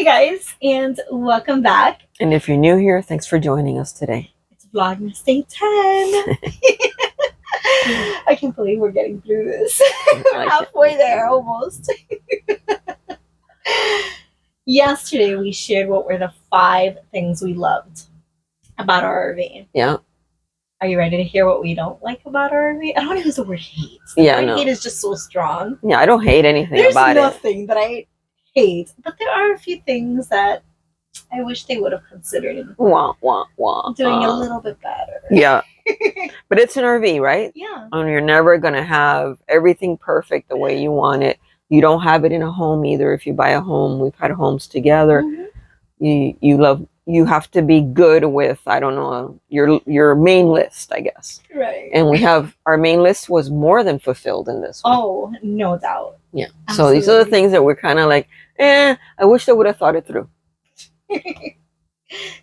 Hey guys, and welcome back. And if you're new here, thanks for joining us today. It's Vlogmas Day 10. I can't believe we're getting through this. We're halfway there almost. Yesterday we shared what were the 5 things we loved about our RV. Yeah. Are you ready to hear what we don't like about our RV? I don't want to use the word hate. The word hate is just so strong. Yeah, I don't hate anything There's about it. There's nothing that I hate, but there are a few things that I wish they would have considered doing a little bit better. Yeah. But it's an RV, right? Yeah. And you're never going to have everything perfect the way you want it. You don't have it in a home either. If you buy a home, we've had homes together. Mm-hmm. You have to be good with, I don't know, your main list, I guess. Right. And our main list was more than fulfilled in this one. Oh, no doubt. Yeah. Absolutely. So these are the things that we're kind of like, I wish they would have thought it through. Do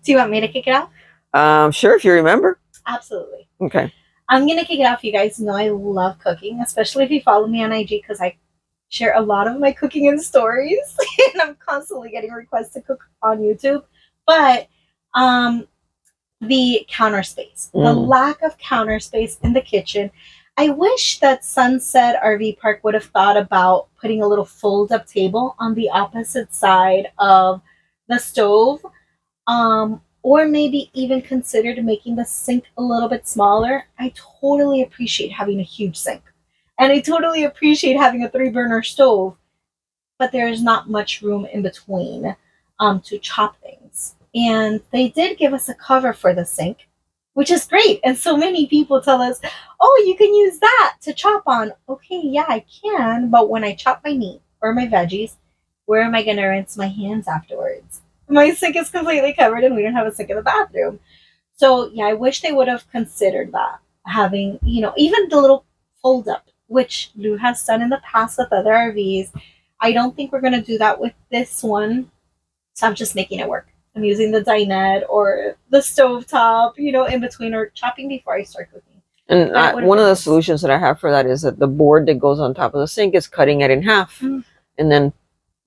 you want me to kick it off? Sure, if you remember. Absolutely. Okay. I'm going to kick it off. You guys know I love cooking, especially if you follow me on IG, because I share a lot of my cooking in stories. And I'm constantly getting requests to cook on YouTube. But the counter space, the lack of counter space in the kitchen. I wish that Sunset RV Park would have thought about putting a little fold-up table on the opposite side of the stove, or maybe even considered making the sink a little bit smaller. I totally appreciate having a huge sink, and I totally appreciate having a 3-burner stove, but there's not much room in between to chop things. And they did give us a cover for the sink, which is great. And so many people tell us, oh, you can use that to chop on. Okay, yeah, I can. But when I chop my meat or my veggies, where am I going to rinse my hands afterwards? My sink is completely covered and we don't have a sink in the bathroom. So, yeah, I wish they would have considered that. Having, even the little fold up, which Lou has done in the past with other RVs. I don't think we're going to do that with this one. So I'm just making it work. I'm using the dinette or the stovetop, in between, or chopping before I start cooking. And one of the solutions that I have for that is that the board that goes on top of the sink is cutting it in half. Mm. And then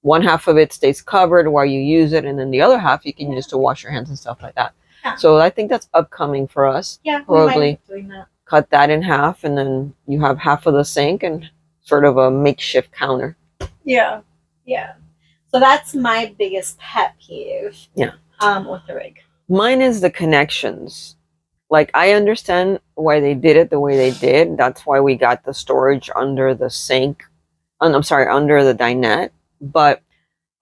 one half of it stays covered while you use it. And then the other half you can use to wash your hands and stuff like that. Yeah. So I think that's upcoming for us. Yeah, probably doing that. Cut that in half, and then you have half of the sink and sort of a makeshift counter. Yeah. Yeah. So that's my biggest pet peeve. Yeah. With the rig. Mine is the connections. Like, I understand why they did it the way they did. That's why we got the storage under the sink. Under the dinette. But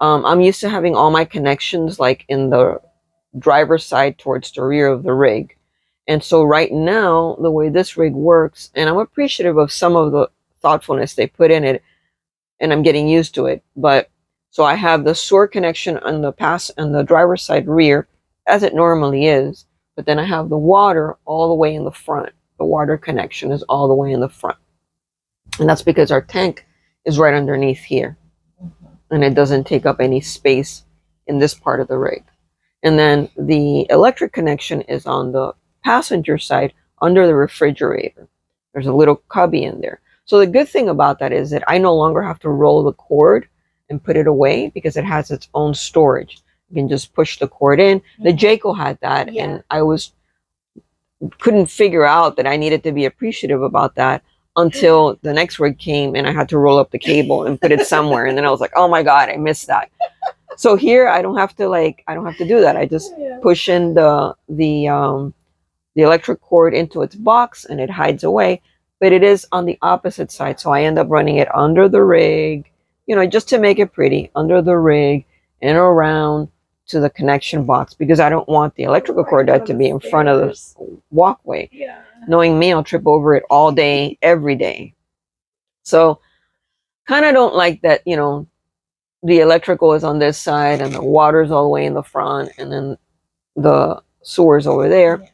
I'm used to having all my connections like in the driver's side towards the rear of the rig. And so right now, the way this rig works, and I'm appreciative of some of the thoughtfulness they put in it, and I'm getting used to it. But so I have the sewer connection on the driver's side rear, as it normally is. But then I have the water all the way in the front. The water connection is all the way in the front. And that's because our tank is right underneath here. And it doesn't take up any space in this part of the rig. And then the electric connection is on the passenger side under the refrigerator. There's a little cubby in there. So the good thing about that is that I no longer have to roll the cord and put it away because it has its own storage. You can just push the cord in. Mm-hmm. The Jayco had that, and I couldn't figure out that I needed to be appreciative about that until the next rig came and I had to roll up the cable and put it somewhere. And then I was like, oh my God, I missed that. So here I don't have to do that. I just push in the electric cord into its box and it hides away. But it is on the opposite side. So I end up running it under the rig, just to make it pretty, under the rig and around to the connection box, because I don't want the electrical cord to be in front of the walkway. Yeah. Knowing me, I'll trip over it all day, every day. So kind of don't like that, the electrical is on this side and the water's all the way in the front and then the sewer's over there. Yeah.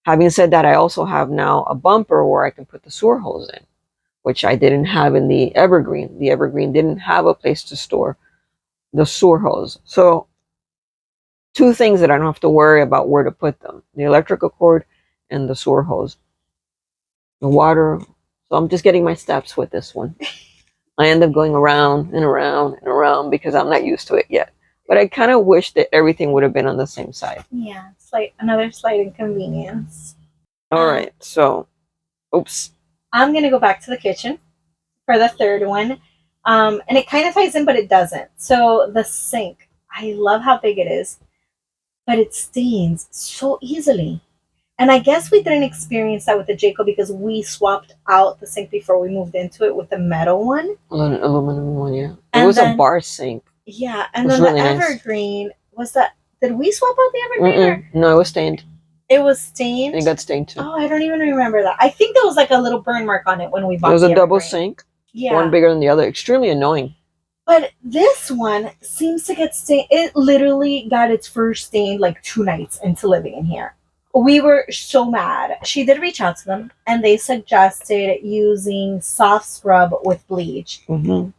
Having said that, I also have now a bumper where I can put the sewer hose in, which I didn't have in the Evergreen. The Evergreen didn't have a place to store the sewer hose. So 2 things that I don't have to worry about where to put them: the electrical cord and the sewer hose. The water. So I'm just getting my steps with this one. I end up going around and around and around because I'm not used to it yet. But I kind of wish that everything would have been on the same side. Yeah, it's like another slight inconvenience. All right, so, oops. I'm going to go back to the kitchen for the third one. And it kind of ties in, but it doesn't. So the sink, I love how big it is, but it stains so easily. And I guess we didn't experience that with the Jayco because we swapped out the sink before we moved into it with the metal one. Aluminum one, yeah. It And was then, a bar sink. Yeah, and then really the Evergreen, was that, did we swap out the Evergreen? Or? No, it was stained. It was stained? It got stained too. Oh, I don't even remember that. I think there was like a little burn mark on it when we bought it. It was a double sink. Yeah. One bigger than the other. Extremely annoying. But this one seems to get stained. It literally got its first stain like 2 nights into living in here. We were so mad. She did reach out to them, and they suggested using soft scrub with bleach. Mm-hmm.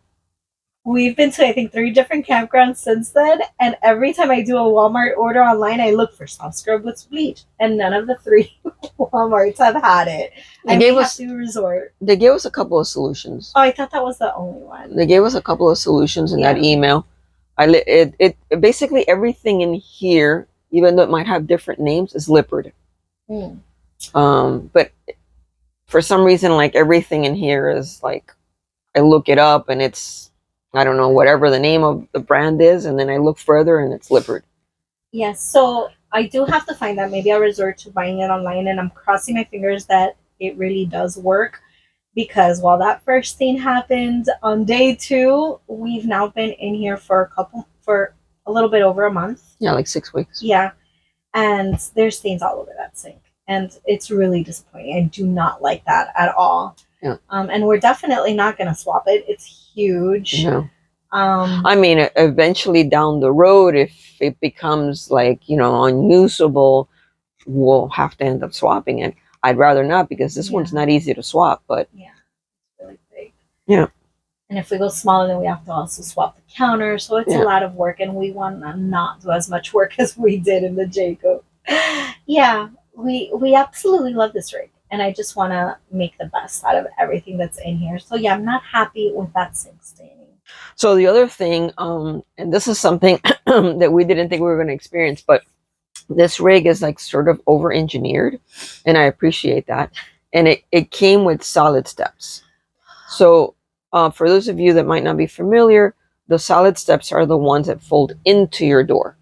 We've been to, I think, 3 different campgrounds since then, and every time I do a Walmart order online, I look for soft scrub with bleach, and none of the 3 Walmarts have had it. They gave us a couple of solutions. Oh, I thought that was the only one. They gave us a couple of solutions in that email. It basically everything in here, even though it might have different names, is lippered. But for some reason, like everything in here is like, I look it up and it's, I don't know, whatever the name of the brand is, and then I look further and it's lippered. Yes, so I do have to find that. Maybe I'll resort to buying it online, and I'm crossing my fingers that it really does work, because while that first thing happened on day 2, we've now been in here for a little bit over a month. Yeah, like 6 weeks. Yeah, and there's stains all over that sink, and it's really disappointing. I do not like that at all. Yeah. And we're definitely not going to swap it. It's huge. No. I mean, eventually down the road, if it becomes like, unusable, we'll have to end up swapping it. I'd rather not, because this one's not easy to swap, but yeah, it's really big. Yeah. And if we go smaller, then we have to also swap the counter. So it's a lot of work, and we want to not do as much work as we did in the Jayco. Yeah, we absolutely love this rig. And I just want to make the best out of everything that's in here. So yeah, I'm not happy with that sink staining. So the other thing, and this is something that we didn't think we were going to experience, but this rig is like sort of over-engineered, and I appreciate that. And it came with solid steps. So for those of you that might not be familiar, the solid steps are the ones that fold into your door,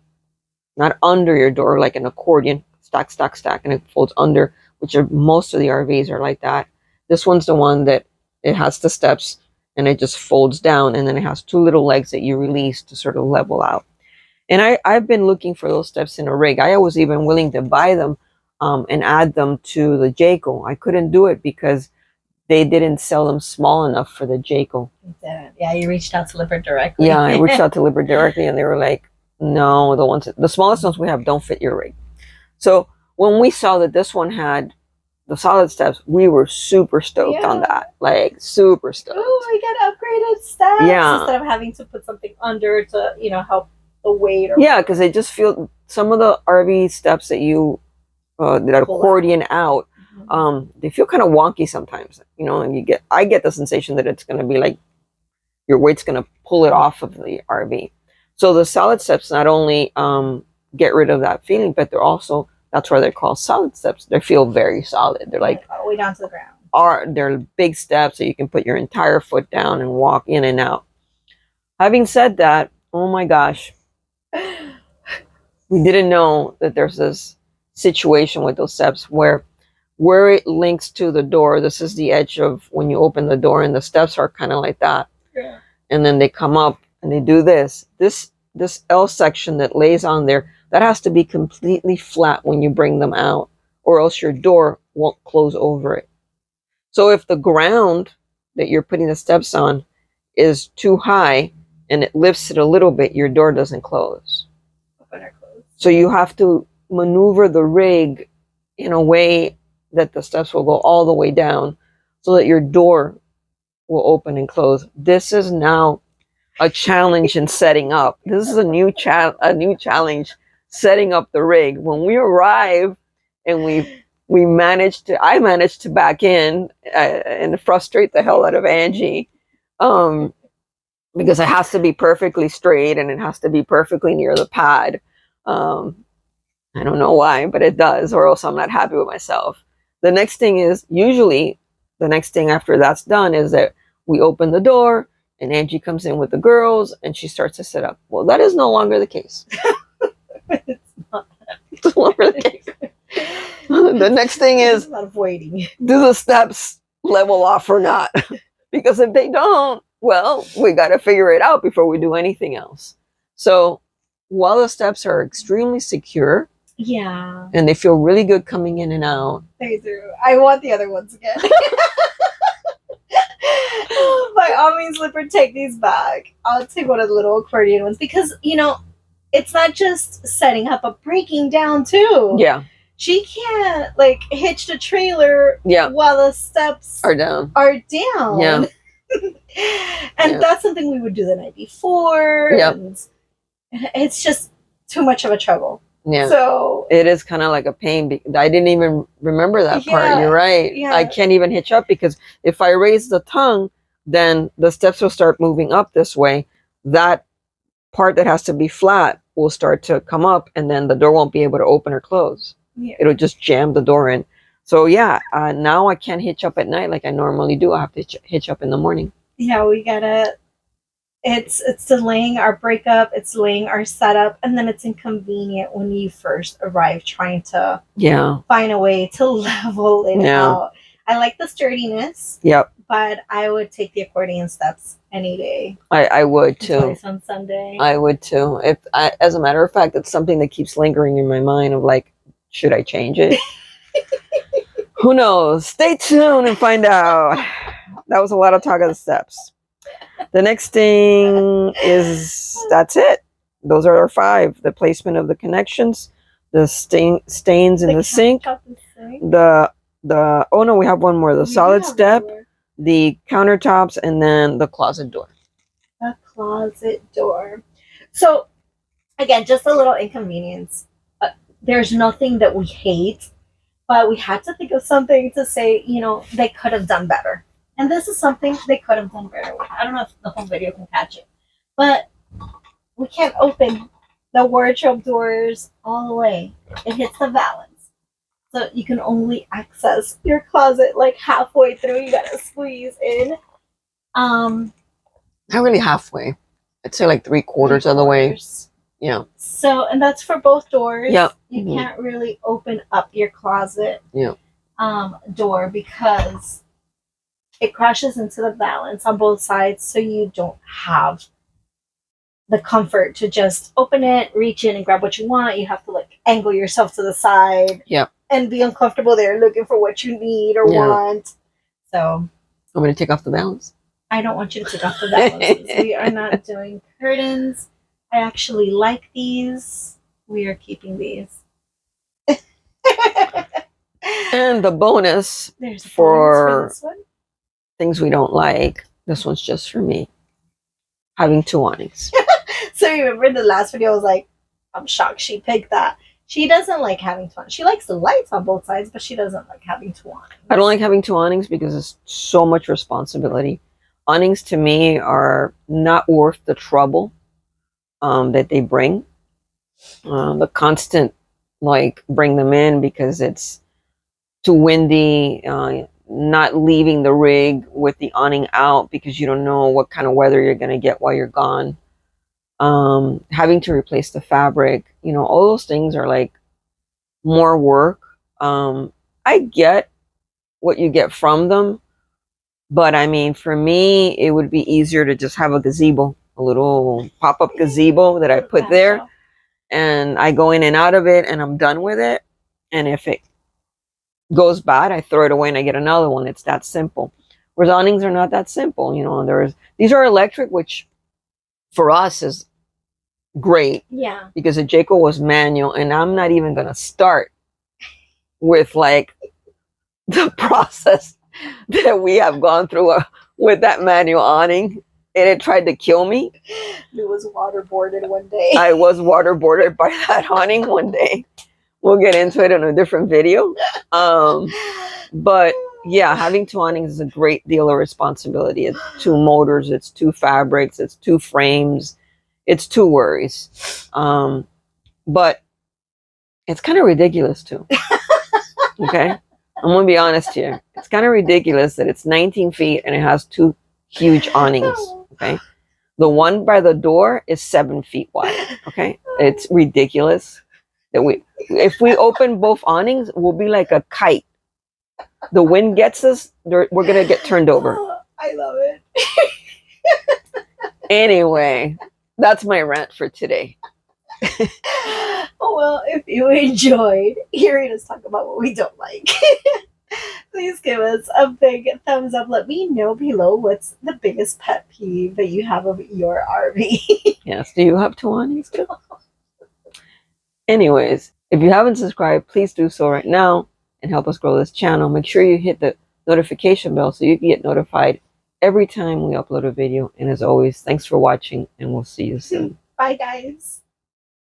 not under your door, like an accordion, stack, stack, stack, and it folds under, which are most of the RVs are like that. This one's the one that it has the steps and it just folds down, and then it has 2 little legs that you release to sort of level out. And I've been looking for those steps in a rig. I was even willing to buy them and add them to the Jayco. I couldn't do it because they didn't sell them small enough for the Jayco. Yeah, you reached out to Lippert directly. Yeah, I reached out to Lippert directly, and they were like, no, the smallest ones we have don't fit your rig. So when we saw that this one had the solid steps, we were super stoked on that. Like, super stoked. Oh, we got upgraded steps instead of having to put something under to, help the weight. Yeah, because they just feel, some of the RV steps that you, that accordion out, they feel kind of wonky sometimes, and I get the sensation that it's going to be like, your weight's going to pull it off of the RV. So the solid steps not only get rid of that feeling, but they're also, that's why they're called solid steps. They feel very solid. They're like all the way down to the ground. They're big steps, so you can put your entire foot down and walk in and out. Having said that, oh my gosh, we didn't know that there's this situation with those steps where it links to the door. This is the edge of when you open the door, and the steps are kind of like that. Yeah. And then they come up and they do this L section that lays on there. That has to be completely flat when you bring them out, or else your door won't close over it. So if the ground that you're putting the steps on is too high and it lifts it a little bit, your door doesn't close. So you have to maneuver the rig in a way that the steps will go all the way down so that your door will open and close. This is now a challenge in setting up. This is a new challenge setting up the rig. When we arrive and I managed to back in and frustrate the hell out of Angie. because it has to be perfectly straight and it has to be perfectly near the pad. I don't know why, but it does, or else I'm not happy with myself. The next thing is, usually the next thing after that's done is that we open the door and Angie comes in with the girls and she starts to sit up. Well, that is no longer the case. It's not. It's no longer the case. The next thing is, a lot of waiting. do the steps level off or not? Because if they don't, well, we got to figure it out before we do anything else. So while the steps are extremely secure, yeah, and they feel really good coming in and out, they do. I want the other ones again. By all means, Lipper, take these back. I'll take one of the little accordion ones because, you know, it's not just setting up, but breaking down too. yeah, She can't like hitch the trailer yeah, while the steps are down. Yeah. And Yeah. that's something we would do the night before. Yep. And it's just too much of a trouble. Yeah. So it is kind of like a pain. I didn't even remember that part. Yeah, You're right. yeah. I can't even hitch up because if I raise the tongue, then the steps will start moving up this way. That part that has to be flat will start to come up, and then the door won't be able to open or close. yeah. It'll just jam the door in. So yeah, now I can't hitch up at night like I normally do. I have to hitch up in the morning. Yeah, we gotta. It's delaying our breakup. It's delaying our setup, and then it's inconvenient when you first arrive trying to Yeah. find a way to level it Yeah. out. I like the sturdiness, Yep. but I would take the accordion steps any day. I would too. Twice on Sunday. I would too. As a matter of fact, it's something that keeps lingering in my mind of like, should I change it? Who knows? Stay tuned and find out. That was a lot of talk of the steps. The next thing is, that's it. Those are our 5. The placement of the connections, the stains in the sink, the oh no, we have one more. The solid step, the countertops, and then the closet door. The closet door. So, again, just a little inconvenience. There's nothing that we hate, but we had to think of something to say, you know, they could have done better. And this is something they could have done better with. I don't know if the whole video can catch it, but we can't open the wardrobe doors all the way. It hits the valance. So you can only access your closet like halfway through. You gotta squeeze in. Not really halfway. I'd say like 3/4 of the way. Yeah. So, and that's for both doors. Yep. You can't really open up your closet door because it crashes into the valance on both sides, so you don't have the comfort to just open it, reach in and grab what you want. You have to like angle yourself to the side. Yep. And be uncomfortable there looking for what you need or want. So I'm going to take off the valance. I don't want you to take off the valances. We are not doing curtains. I actually like these. We are keeping these. And the bonus There's for this one. things we don't like. This one's just for me. Having 2 awnings. So you remember the last video, I was like, I'm shocked she picked that. She doesn't like having 2 awnings. She likes the lights on both sides, but she doesn't like having 2 awnings. I don't like having 2 awnings because it's so much responsibility. Awnings to me are not worth the trouble that they bring. The constant like bring them in because it's too windy, not leaving the rig with the awning out because you don't know what kind of weather you're going to get while you're gone. Having to replace the fabric, you know, all those things are like more work. I get what you get from them, but I mean, for me, it would be easier to just have a gazebo, a little pop-up gazebo that I put there, and I go in and out of it and I'm done with it. And if it goes bad, I throw it away and I get another one. It's that simple. Whereas awnings are not that simple. You know, these are electric, which for us is great. Yeah. Because the Jayco was manual, and I'm not even going to start with like the process that we have gone through with that manual awning. And it tried to kill me. It was waterboarded one day. I was waterboarded by that awning one day. We'll get into it in a different video. But yeah, having 2 awnings is a great deal of responsibility. It's 2 motors, it's 2 fabrics, it's 2 frames, it's 2 worries. But it's kind of ridiculous too. Okay, I'm gonna be honest here. It's kind of ridiculous that it's 19 feet and it has 2 huge awnings. Okay, the one by the door is 7 feet wide. Okay, it's ridiculous that if we open both awnings, we'll be like a kite. The wind gets us, we're gonna get turned over. I love it. Anyway, that's my rant for today. Well, if you enjoyed hearing us talk about what we don't like, please give us a big thumbs up. Let me know below what's the biggest pet peeve that you have of your RV. Yes, do you have 2 awnings too? Anyways, if you haven't subscribed, please do so right now and help us grow this channel. Make sure you hit the notification bell so you can get notified every time we upload a video. And as always, thanks for watching and we'll see you soon. Bye, guys.